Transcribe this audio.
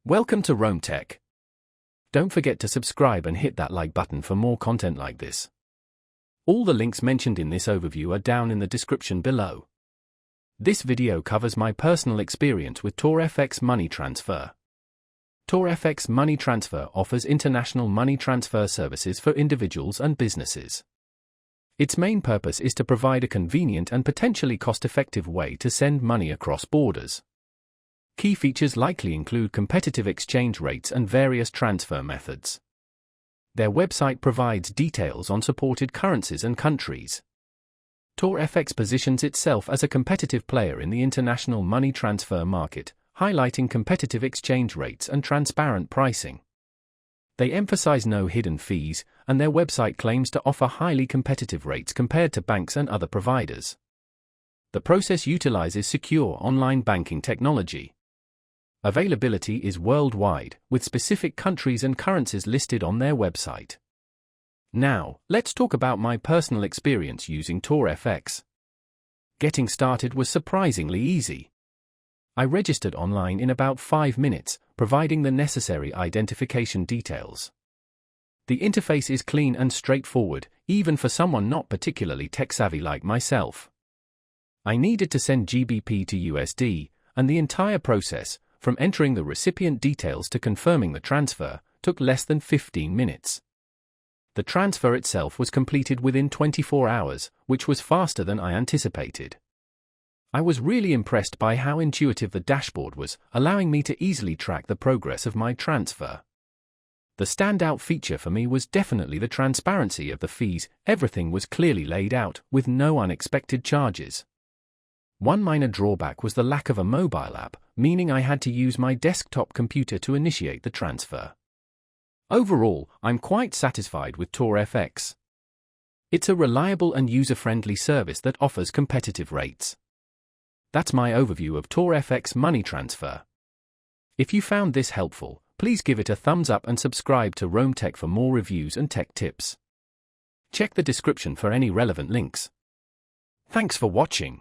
Welcome to Rome Tech. Don't forget to subscribe and hit that like button for more content like this. All the links mentioned in this overview are down in the description below. This video covers my personal experience with TorFX money transfer. TorFX money transfer offers international money transfer services for individuals and businesses. Its main purpose is to provide a convenient and potentially cost-effective way to send money across borders. Key features likely include competitive exchange rates and various transfer methods. Their website provides details on supported currencies and countries. TorFX positions itself as a competitive player in the international money transfer market, highlighting competitive exchange rates and transparent pricing. They emphasize no hidden fees, and their website claims to offer highly competitive rates compared to banks and other providers. The process utilizes secure online banking technology. Availability is worldwide, with specific countries and currencies listed on their website. Now, let's talk about my personal experience using TorFX. Getting started was surprisingly easy. I registered online in about 5 minutes, providing the necessary identification details. The interface is clean and straightforward, even for someone not particularly tech-savvy like myself. I needed to send GBP to USD, and the entire process, from entering the recipient details to confirming the transfer, took less than 15 minutes. The transfer itself was completed within 24 hours, which was faster than I anticipated. I was really impressed by how intuitive the dashboard was, allowing me to easily track the progress of my transfer. The standout feature for me was definitely the transparency of the fees. Everything was clearly laid out, with no unexpected charges. One minor drawback was the lack of a mobile app, meaning I had to use my desktop computer to initiate the transfer. Overall, I'm quite satisfied with TorFX. It's a reliable and user-friendly service that offers competitive rates. That's my overview of TorFX money transfer. If you found this helpful, please give it a thumbs up and subscribe to Rome Tech for more reviews and tech tips. Check the description for any relevant links. Thanks for watching.